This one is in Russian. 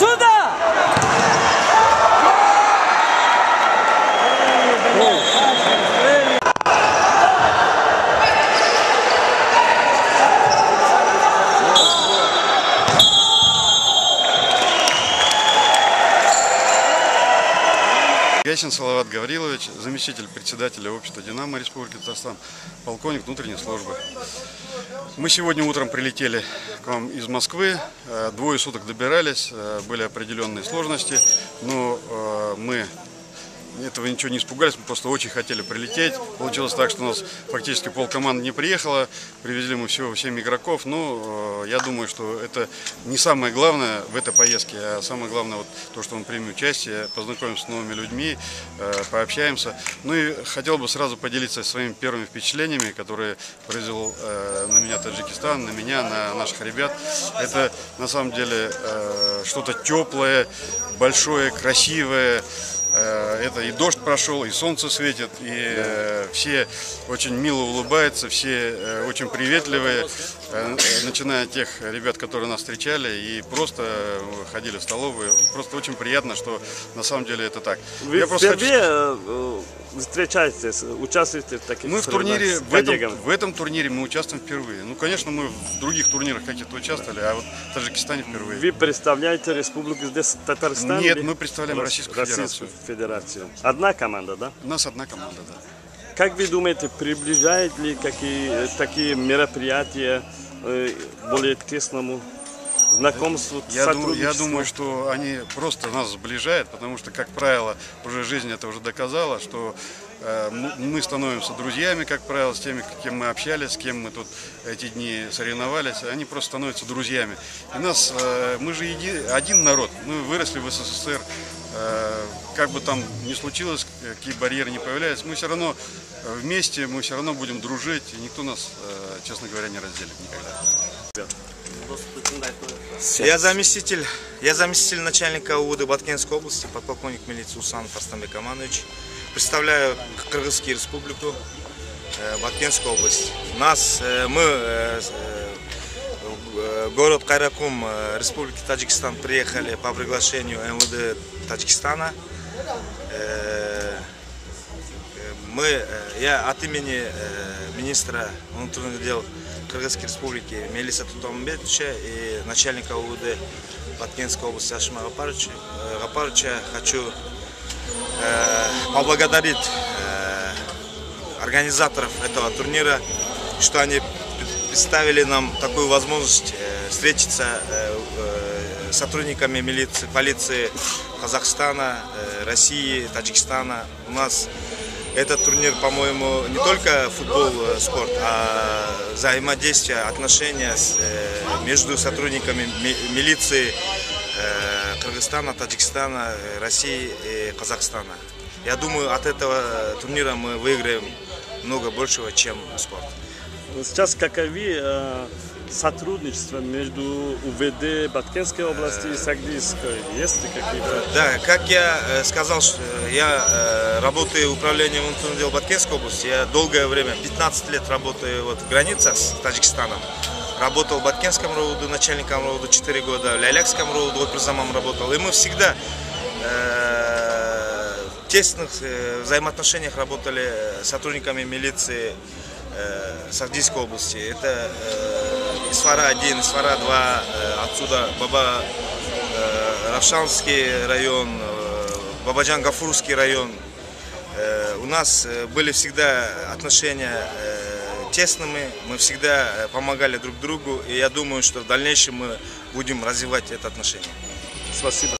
Сюда! Гайсин Салават Гаврилович, заместитель председателя общества «Динамо» Республики Татарстан, полковник внутренней службы. Мы сегодня утром прилетели к вам из Москвы, двое суток добирались, были определенные сложности, но мы этого ничего не испугались, мы просто очень хотели прилететь. Получилось так, что у нас фактически полкоманды не приехало, привезли мы всего 7 игроков, но я думаю, что это не самое главное в этой поездке, а самое главное вот то, что мы примем участие, познакомимся с новыми людьми, пообщаемся. Ну и хотел бы сразу поделиться своими первыми впечатлениями, которые произвел на меня Таджикистан, на меня, на наших ребят. Это на самом деле что-то теплое, большое, красивое. Это и дождь прошел, и солнце светит, и все очень мило улыбаются, все очень приветливые, начиная от тех ребят, которые нас встречали и просто ходили в столовую. Просто очень приятно, что на самом деле это так. Вы впервые встречаетесь, участвуете в таких мы в турнире, с в этом турнире мы участвуем впервые. Ну, конечно, мы в других турнирах каких-то участвовали, а вот в Таджикистане впервые. Вы представляете республику здесь, Татарстан? Нет, мы представляем Российскую Федерацию. Одна команда, да? У нас одна команда, да. Как вы думаете, приближают ли такие мероприятия более тесному знакомству, сотрудничеству? Я думаю, что они просто нас сближают, потому что, как правило, уже жизнь это уже доказала, что мы становимся друзьями, как правило, с теми, с кем мы общались, с кем мы тут эти дни соревновались, они просто становятся друзьями. И нас, мы же один народ, мы выросли в СССР, как бы там ни случилось, какие барьеры не появлялись, мы все равно вместе, мы все равно будем дружить, и никто нас, честно говоря, не разделит никогда. Я заместитель начальника УВД Баткенской области, подполковник милиции Усанов Арстанбек Аманович. Представляю Кыргызскую республику, Баткенскую область. Мы город Кайракум, Республики Таджикистан, приехали по приглашению МВД Таджикистана. Я от имени министра внутренних дел Кыргызской республики Мелиса Тутамбетовича и начальника УВД Баткенской области Ашима Гапарыча хочу поблагодарить организаторов этого турнира, что они представили нам такую возможность встретиться с сотрудниками милиции, полиции Казахстана, России, Таджикистана. У нас этот турнир, по-моему, не только футбол, спорт, а взаимодействие, отношения между сотрудниками милиции Кыргызстана, Таджикистана, России и Казахстана. Я думаю, от этого турнира мы выиграем много большего, чем спорт. Сейчас каковы сотрудничество между УВД Баткенской области и Сагдийской? Есть ли какие-то? Да, как я сказал, что я работаю в управлении внутренних дел Баткенской области. Я долгое время, 15 лет работаю в границах с Таджикистаном. Работал в Баткенском РОУД, начальником РОУД 4 года, в Лялякском РОУД оперзамом работал. И мы всегда в тесных взаимоотношениях работали с сотрудниками милиции Сагдийской области. Это Исфара-1, Исфара-2, отсюда Баба-Равшанский район, Бабаджан-Гафурский район. У нас были всегда отношения тесными, мы всегда помогали друг другу, и я думаю, что в дальнейшем мы будем развивать это отношение. Спасибо.